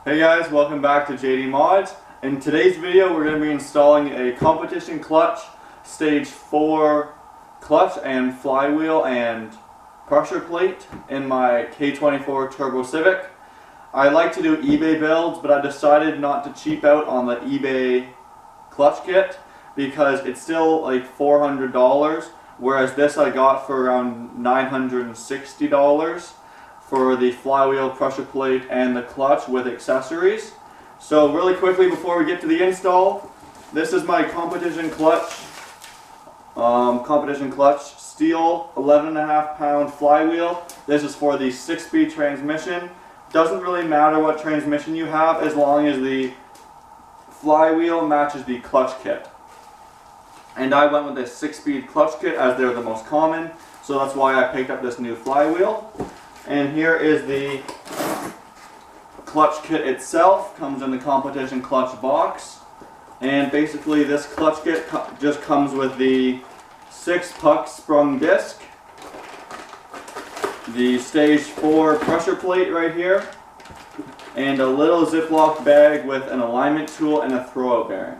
Hey guys, welcome back to JD Mods. In today's video we're going to be installing a competition clutch, stage 4 clutch and flywheel and pressure plate in my K24 Turbo Civic. I like to do eBay builds, but I decided not to cheap out on the eBay clutch kit because it's still like $400, whereas this I got for around $960 for the flywheel, pressure plate, and the clutch with accessories. So really quickly before we get to the install, this is my competition clutch steel 11.5 pound flywheel. This is for the 6-speed transmission. Doesn't really matter what transmission you have as long as the flywheel matches the clutch kit. And I went with this 6-speed clutch kit as they're the most common, so that's why I picked up this new flywheel. And here is the clutch kit itself. Comes in the competition clutch box. And basically this clutch kit just comes with the 6-puck sprung disc, the stage 4 pressure plate right here, and a little Ziploc bag with an alignment tool and a throwout bearing.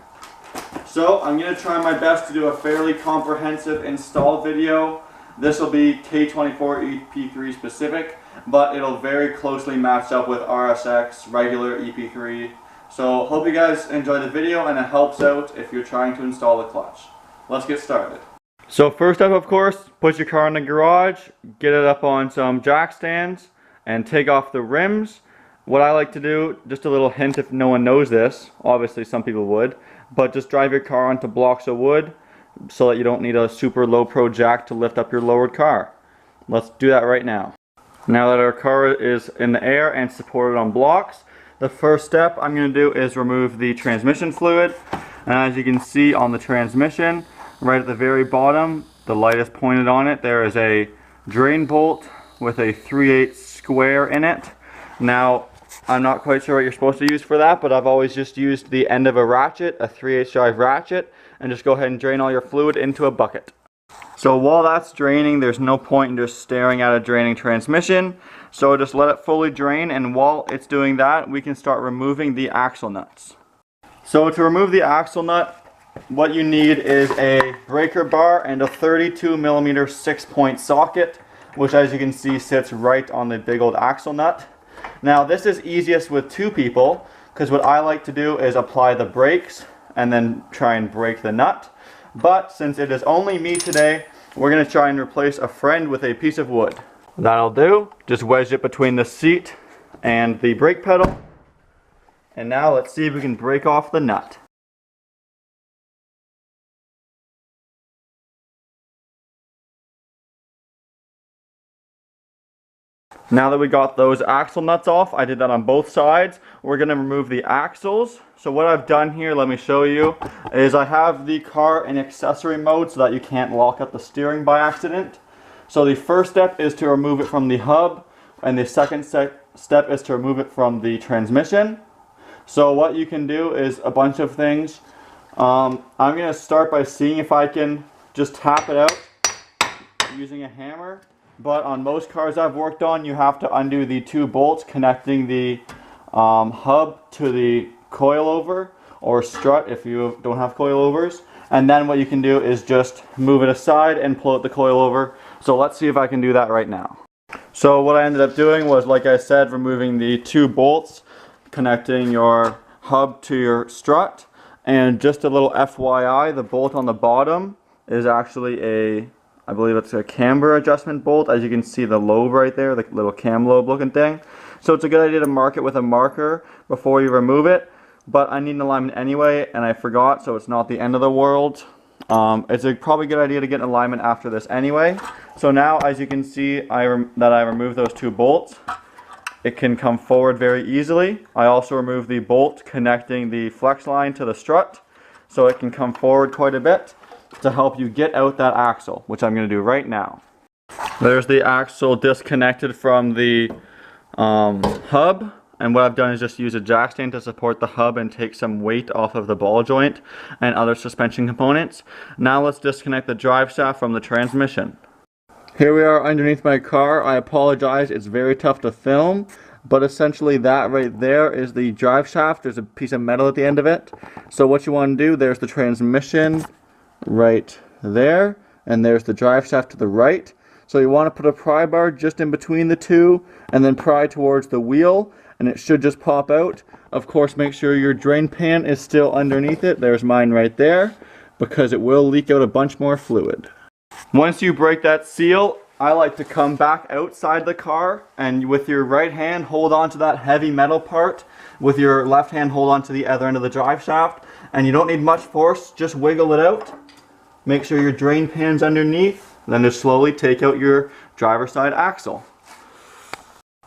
So I'm going to try my best to do a fairly comprehensive install video. This will be K24 EP3 specific, but it'll very closely match up with RSX regular EP3. So hope you guys enjoy the video and it helps out if you're trying to install the clutch. Let's get started. So first up, of course, put your car in the garage, get it up on some jack stands, and take off the rims. What I like to do, just a little hint if no one knows this, obviously some people would, but just drive your car onto blocks of wood so that you don't need a super low pro jack to lift up your lowered car. Let's do that right now. Now that our car is in the air and supported on blocks, the first step I'm going to do is remove the transmission fluid. And as you can see on the transmission, right at the very bottom, the light is pointed on it, there is a drain bolt with a 3/8 square in it. Now, I'm not quite sure what you're supposed to use for that, but I've always just used the end of a ratchet, a 3/8 drive ratchet, and just go ahead and drain all your fluid into a bucket. So while that's draining, there's no point in just staring at a draining transmission, so just let it fully drain, and while it's doing that, we can start removing the axle nuts. So to remove the axle nut, what you need is a breaker bar and a 32mm 6-point socket, which as you can see sits right on the big old axle nut. Now this is easiest with 2 people, because what I like to do is apply the brakes and then try and break the nut. But since it is only me today, we're going to try and replace a friend with a piece of wood. That'll do. Just wedge it between the seat and the brake pedal. And now let's see if we can break off the nut. Now that we got those axle nuts off, I did that on both sides, we're going to remove the axles. So what I've done here, let me show you, is I have the car in accessory mode so that you can't lock up the steering by accident. So the first step is to remove it from the hub, and the second step is to remove it from the transmission. So what you can do is a bunch of things. I'm going to start by seeing if I can just tap it out using a hammer. But on most cars I've worked on, you have to undo the 2 bolts connecting the hub to the coilover or strut if you don't have coilovers. And then what you can do is just move it aside and pull out the coilover. So let's see if I can do that right now. So what I ended up doing was, like I said, removing the 2 bolts connecting your hub to your strut. And just a little FYI, the bolt on the bottom is actually I believe it's a camber adjustment bolt. As you can see, the lobe right there, the little cam lobe looking thing. So it's a good idea to mark it with a marker before you remove it. But I need an alignment anyway, and I forgot, so it's not the end of the world. It's probably a good idea to get an alignment after this anyway. So now, as you can see, that I removed those 2 bolts. It can come forward very easily. I also removed the bolt connecting the flex line to the strut, so it can come forward quite a bit to help you get out that axle, which I'm going to do right now. There's the axle disconnected from the hub, and what I've done is just use a jack stand to support the hub and take some weight off of the ball joint and other suspension components. Now let's disconnect the drive shaft from the transmission. Here we are underneath my car. I apologize, it's very tough to film, but essentially that right there is the drive shaft. There's a piece of metal at the end of it. So what you want to do, there's the transmission right there, and there's the drive shaft to the right. So you want to put a pry bar just in between the two and then pry towards the wheel, and it should just pop out. Of course, make sure your drain pan is still underneath it. There's mine right there, because it will leak out a bunch more fluid. Once you break that seal, I like to come back outside the car and with your right hand hold on to that heavy metal part. With your left hand hold on to the other end of the drive shaft. And you don't need much force, just wiggle it out. Make sure your drain pan's underneath. Then just slowly take out your driver's side axle.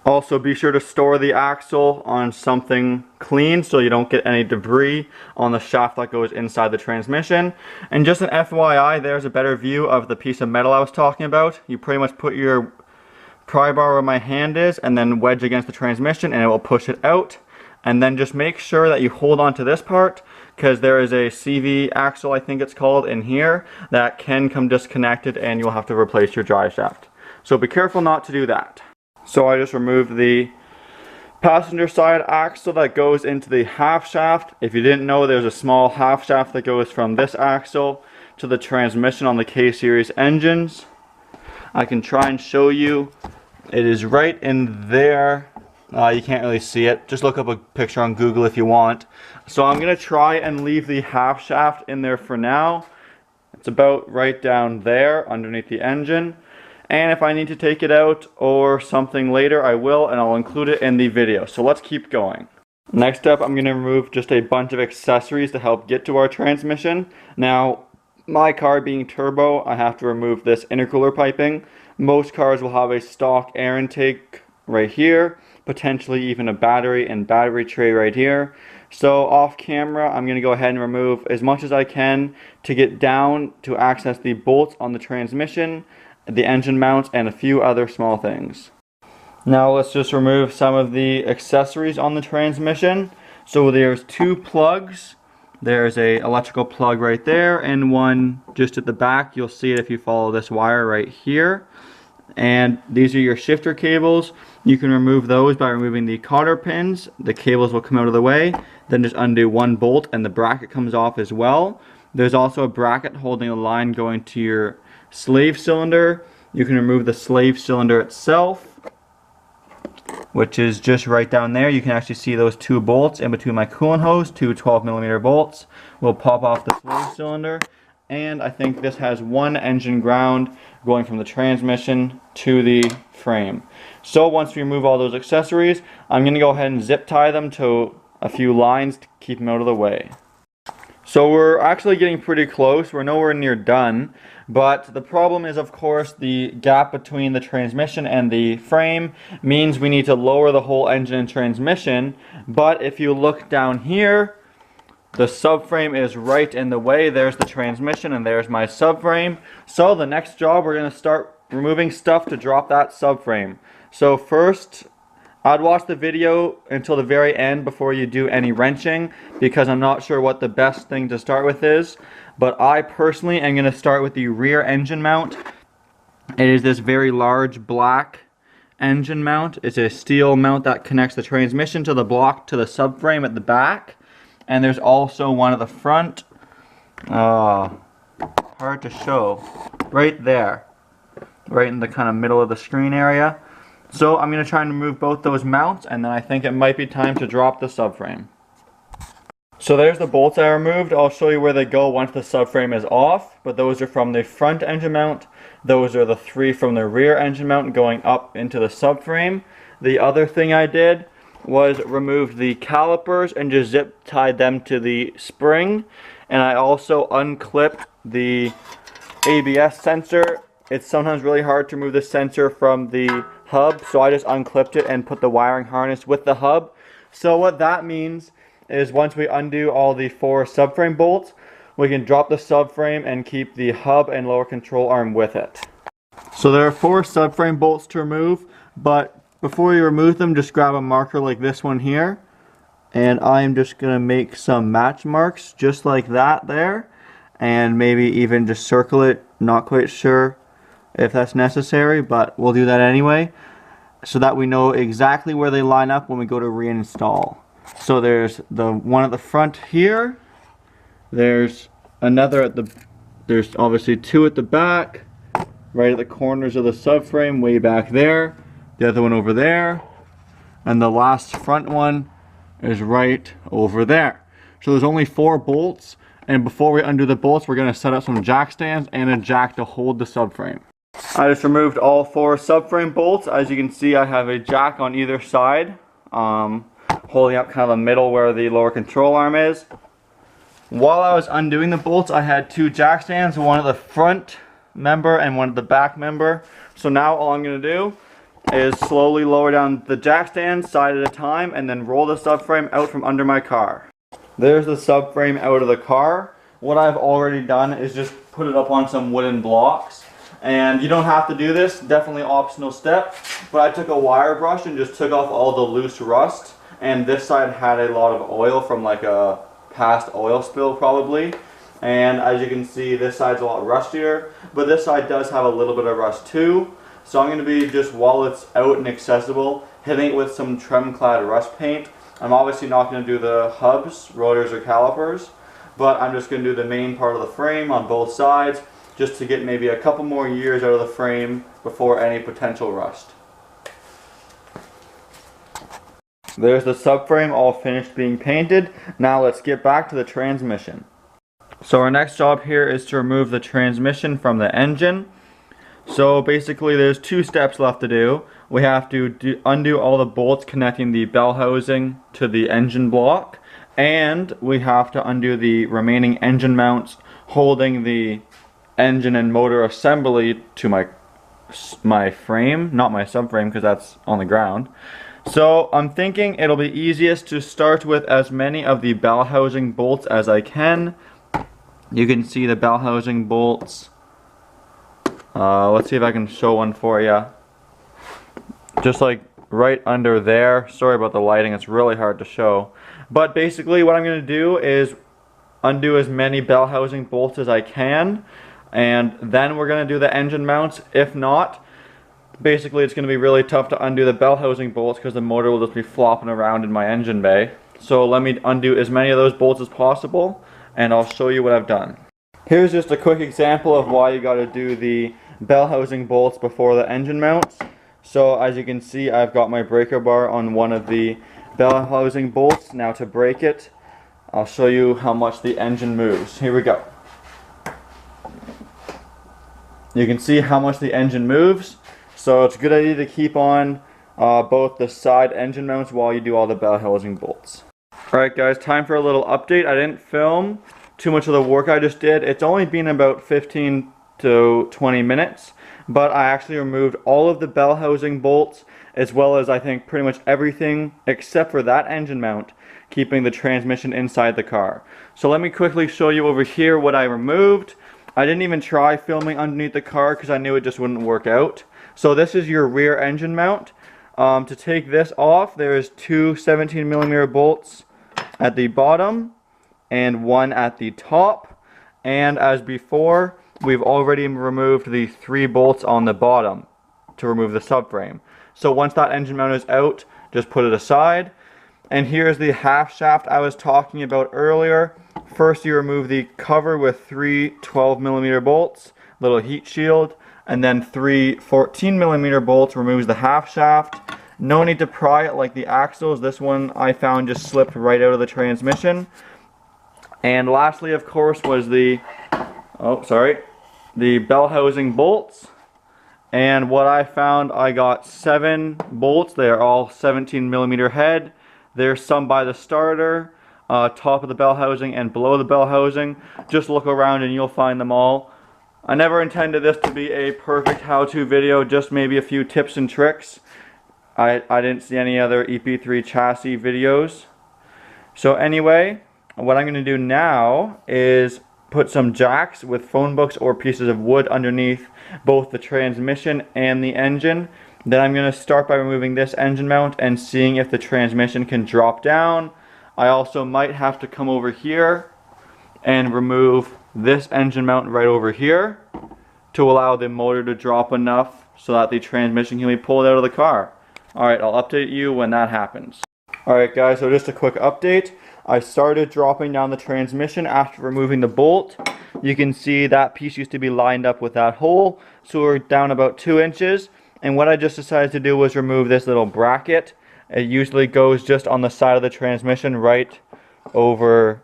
Also be sure to store the axle on something clean so you don't get any debris on the shaft that goes inside the transmission. And just an FYI, there's a better view of the piece of metal I was talking about. You pretty much put your pry bar where my hand is and then wedge against the transmission and it will push it out. And then just make sure that you hold on to this part, because there is a CV axle, I think it's called, in here that can come disconnected and you'll have to replace your drive shaft. So be careful not to do that. So I just removed the passenger side axle that goes into the half shaft. If you didn't know, there's a small half shaft that goes from this axle to the transmission on the K-series engines. I can try and show you. It is right in there. You can't really see it. Just look up a picture on Google if you want. So I'm going to try and leave the half shaft in there for now. It's about right down there underneath the engine. And if I need to take it out or something later, I will, and I'll include it in the video. So let's keep going. Next up, I'm going to remove just a bunch of accessories to help get to our transmission. Now, my car being turbo, I have to remove this intercooler piping. Most cars will have a stock air intake right here, potentially even a battery and battery tray right here. So off camera, I'm going to go ahead and remove as much as I can to get down to access the bolts on the transmission, the engine mounts, and a few other small things. Now let's just remove some of the accessories on the transmission. So there's two plugs. There's a electrical plug right there and one just at the back. You'll see it if you follow this wire right here. And these are your shifter cables. You can remove those by removing the cotter pins. The cables will come out of the way. Then just undo one bolt and the bracket comes off as well. There's also a bracket holding a line going to your slave cylinder. You can remove the slave cylinder itself, which is just right down there. You can actually see those two bolts in between my coolant hose, two 12mm bolts. Will pop off the slave cylinder. And I think this has one engine ground going from the transmission to the frame. So once we remove all those accessories, I'm going to go ahead and zip tie them to a few lines to keep them out of the way. So we're actually getting pretty close. We're nowhere near done. But the problem is, of course, the gap between the transmission and the frame means we need to lower the whole engine and transmission. But if you look down here, the subframe is right in the way. There's the transmission and there's my subframe. So the next job, we're going to start removing stuff to drop that subframe. So first, I'd watch the video until the very end before you do any wrenching, because I'm not sure what the best thing to start with is. But I personally am going to start with the rear engine mount. It is this very large black engine mount. It's a steel mount that connects the transmission to the block to the subframe at the back. And there's also one at the front. Hard to show. Right there. Right in the kind of middle of the screen area. So I'm going to try and remove both those mounts, and then I think it might be time to drop the subframe. So there's the bolts I removed. I'll show you where they go once the subframe is off, but those are from the front engine mount. Those are the three from the rear engine mount going up into the subframe. The other thing I did was remove the calipers and just zip tied them to the spring, and I also unclipped the ABS sensor. It's sometimes really hard to remove the sensor from the hub, so I just unclipped it and put the wiring harness with the hub. So what that means is once we undo all the 4 subframe bolts, we can drop the subframe and keep the hub and lower control arm with it. So there are 4 subframe bolts to remove, but before you remove them, just grab a marker like this one here, and I'm just going to make some match marks just like that there, and maybe even just circle it. Not quite sure if that's necessary, but we'll do that anyway. so that we know exactly where they line up when we go to reinstall. So there's the one at the front here, there's another at the, there's obviously two at the back, right at the corners of the subframe way back there, the other one over there, and the last front one is right over there. So there's only 4 bolts, and before we undo the bolts, we're going to set up some jack stands and a jack to hold the subframe. I just removed all 4 subframe bolts. As you can see, I have a jack on either side, holding up kind of the middle where the lower control arm is. While I was undoing the bolts, I had 2 jack stands, one at the front member and one at the back member. So now all I'm going to do is slowly lower down the jack stand side at a time and then roll the subframe out from under my car. There's the subframe out of the car. What I've already done is just put it up on some wooden blocks. And you don't have to do this, definitely optional step. But I took a wire brush and just took off all the loose rust. And this side had a lot of oil from like a past oil spill probably. And as you can see, this side's a lot rustier. But this side does have a little bit of rust too. So I'm going to be, just while it's out and accessible, hitting it with some trim clad rust paint. I'm obviously not going to do the hubs, rotors, or calipers, but I'm just going to do the main part of the frame on both sides, just to get maybe a couple more years out of the frame before any potential rust. There's the subframe all finished being painted. Now let's get back to the transmission. So our next job here is to remove the transmission from the engine. So basically there's 2 steps left to do. We have to undo all the bolts connecting the bell housing to the engine block, and we have to undo the remaining engine mounts holding the engine and motor assembly to my frame, not my subframe because that's on the ground. So I'm thinking it'll be easiest to start with as many of the bell housing bolts as I can. You can see the bell housing bolts. Let's see if I can show one for you. Just like right under there. Sorry about the lighting, it's really hard to show. But basically what I'm going to do is undo as many bell housing bolts as I can. And then we're going to do the engine mounts. If not, basically it's going to be really tough to undo the bell housing bolts because the motor will just be flopping around in my engine bay. So let me undo as many of those bolts as possible and I'll show you what I've done. Here's just a quick example of why you got to do the bell housing bolts before the engine mounts. So as you can see, I've got my breaker bar on one of the bell housing bolts. Now to break it, I'll show you how much the engine moves. Here we go. You can see how much the engine moves. So it's a good idea to keep on both the side engine mounts while you do all the bell housing bolts. Alright guys, time for a little update. I didn't film too much of the work I just did. It's only been about 15 to 20 minutes, but I actually removed all of the bell housing bolts as well as I think pretty much everything except for that engine mount, keeping the transmission inside the car. So let me quickly show you over here what I removed. I didn't even try filming underneath the car because I knew it just wouldn't work out. So this is your rear engine mount. To take this off, there's 2 17mm bolts at the bottom and 1 at the top. And as before, we've already removed the 3 bolts on the bottom to remove the subframe. So once that engine mount is out, just put it aside. And here's the half shaft I was talking about earlier. First you remove the cover with 3 12mm bolts, little heat shield, and then 3 14mm bolts removes the half shaft. No need to pry it like the axles. This one I found just slipped right out of the transmission. And lastly, of course, was the bell housing bolts. And what I found, I got 7 bolts. They are all 17mm head. There's some by the starter, top of the bell housing and below the bell housing. Just look around and you'll find them all. I never intended this to be a perfect how-to video, just maybe a few tips and tricks. I didn't see any other EP3 chassis videos. So anyway, what I'm going to do now is put some jacks with phone books or pieces of wood underneath both the transmission and the engine. Then I'm going to start by removing this engine mount and seeing if the transmission can drop down. I also might have to come over here and remove this engine mount right over here to allow the motor to drop enough so that the transmission can be pulled out of the car. Alright, I'll update you when that happens. Alright guys, so just a quick update. I started dropping down the transmission after removing the bolt. You can see that piece used to be lined up with that hole, so we're down about 2 inches. And what I just decided to do was remove this little bracket. It usually goes just on the side of the transmission right over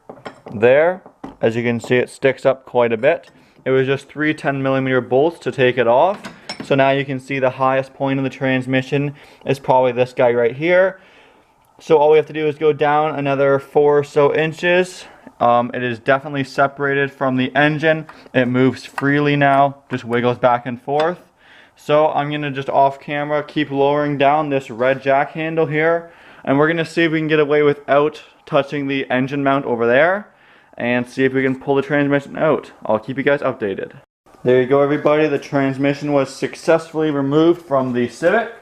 there. As you can see, it sticks up quite a bit. It was just 3 10mm bolts to take it off. So now you can see the highest point of the transmission is probably this guy right here. So all we have to do is go down another 4 or so inches. It is definitely separated from the engine. It moves freely now, just wiggles back and forth. So I'm going to just off camera keep lowering down this red jack handle here. And we're going to see if we can get away without touching the engine mount over there. And see if we can pull the transmission out. I'll keep you guys updated. There you go everybody, the transmission was successfully removed from the Civic.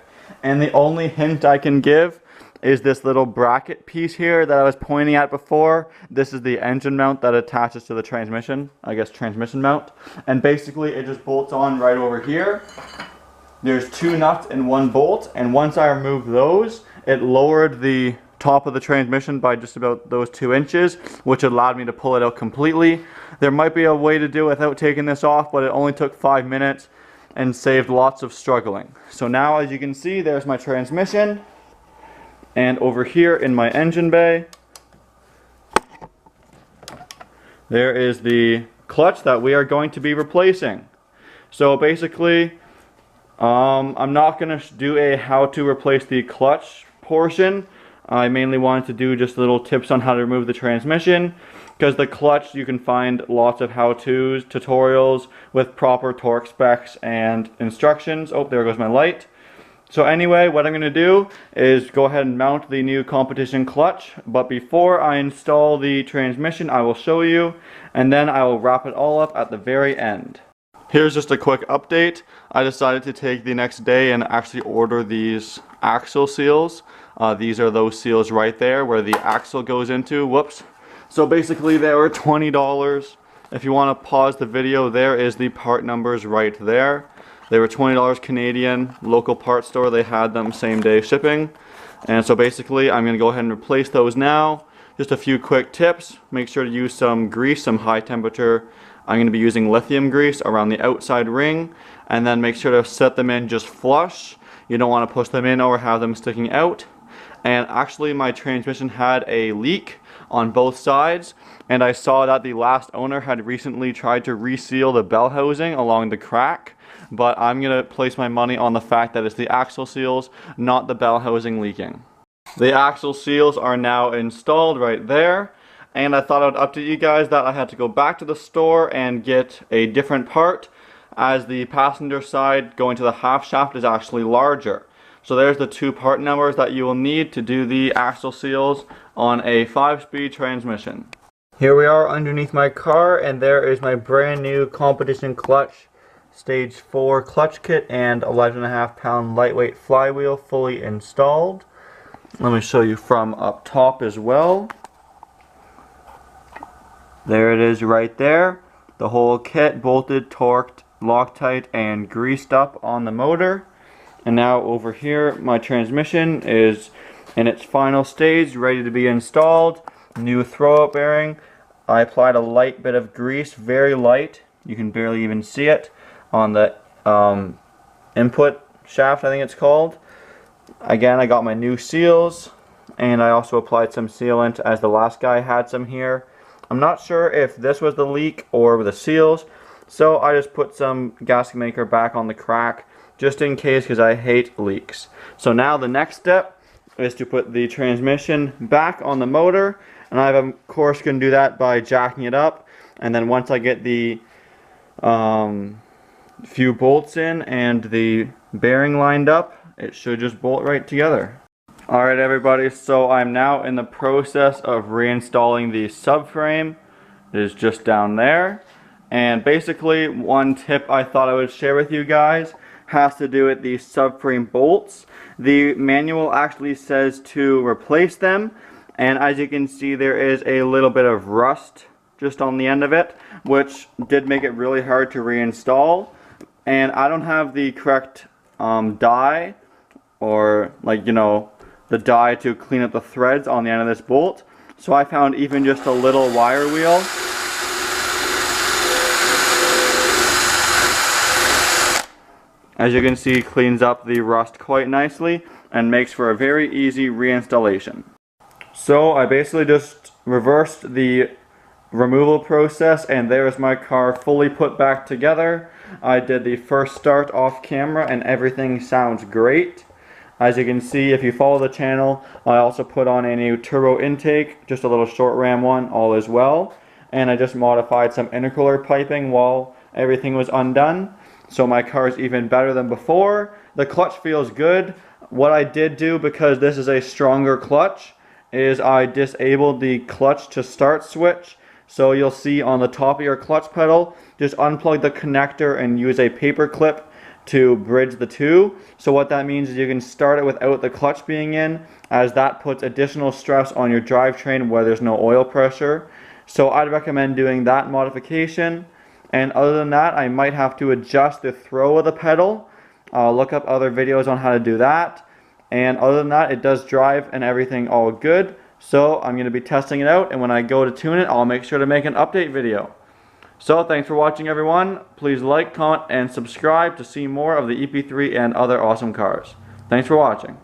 And the only hint I can give is this little bracket piece here that I was pointing at before. This is the engine mount that attaches to the transmission, I guess transmission mount. And basically it just bolts on right over here. There's 2 nuts and 1 bolt, and once I removed those, it lowered the top of the transmission by just about those 2 inches, which allowed me to pull it out completely. There might be a way to do it without taking this off, but it only took 5 minutes and saved lots of struggling. So now as you can see, there's my transmission. And over here in my engine bay, there is the clutch that we are going to be replacing. So basically, I'm not going to do a how to replace the clutch portion. I mainly wanted to do just little tips on how to remove the transmission, because the clutch you can find lots of how-tos, tutorials with proper torque specs and instructions. Oh, there goes my light. So anyway, what I'm going to do is go ahead and mount the new competition clutch, but before I install the transmission I will show you, and then I will wrap it all up at the very end. Here's just a quick update. I decided to take the next day and actually order these axle seals. These are those seals right there where the axle goes into. Whoops. So basically they were $20. If you want to pause the video, there is the part numbers right there. They were $20 Canadian, local parts store, they had them same day shipping. And so basically I'm going to go ahead and replace those now. Just a few quick tips. Make sure to use some grease, some high temperature. I'm going to be using lithium grease around the outside ring. And then make sure to set them in just flush. You don't want to push them in or have them sticking out. And actually my transmission had a leak on both sides. And I saw that the last owner had recently tried to reseal the bell housing along the crack. But I'm going to place my money on the fact that it's the axle seals, not the bell housing leaking. The axle seals are now installed right there. And I thought I would update you guys that I had to go back to the store and get a different part, as the passenger side going to the half shaft is actually larger. So there's the 2 part numbers that you will need to do the axle seals on a 5-speed transmission. Here we are underneath my car, and there is my brand new competition clutch stage 4 clutch kit and 11.5 pound lightweight flywheel fully installed. Let me show you from up top as well. There it is right there. The whole kit bolted, torqued, Loctite and greased up on the motor. And now over here my transmission is in its final stage, ready to be installed. New throwout bearing. I applied a light bit of grease, very light, you can barely even see it, on the input shaft, I think it's called. Again, I got my new seals, and I also applied some sealant as the last guy had some here. I'm not sure if this was the leak or the seals, so I just put some gasket maker back on the crack just in case, because I hate leaks. So now the next step is to put the transmission back on the motor, and I of course can do that by jacking it up, and then once I get the few bolts in and the bearing lined up, it should just bolt right together. Alright everybody, so I'm now in the process of reinstalling the subframe. It is just down there. And basically one tip I thought I would share with you guys has to do with the subframe bolts. The manual actually says to replace them, and as you can see there is a little bit of rust just on the end of it, which did make it really hard to reinstall. And I don't have the correct die or like, you know, the die to clean up the threads on the end of this bolt. So I found even just a little wire wheel. As you can see, cleans up the rust quite nicely and makes for a very easy reinstallation. So I basically just reversed the removal process, and there's my car fully put back together. I did the first start off camera and everything sounds great. As you can see, if you follow the channel, I also put on a new turbo intake, just a little short ram one, all is well. And I just modified some intercooler piping while everything was undone. So my car is even better than before. The clutch feels good. What I did do, because this is a stronger clutch, is I disabled the clutch to start switch. So you'll see on the top of your clutch pedal, just unplug the connector and use a paper clip to bridge the two. So what that means is you can start it without the clutch being in, as that puts additional stress on your drivetrain where there's no oil pressure. So I'd recommend doing that modification. And other than that, I might have to adjust the throw of the pedal. I'll look up other videos on how to do that. And other than that, it does drive and everything all good. So I'm going to be testing it out, and when I go to tune it, I'll make sure to make an update video. So thanks for watching, everyone. Please like, comment, and subscribe to see more of the EP3 and other awesome cars. Thanks for watching.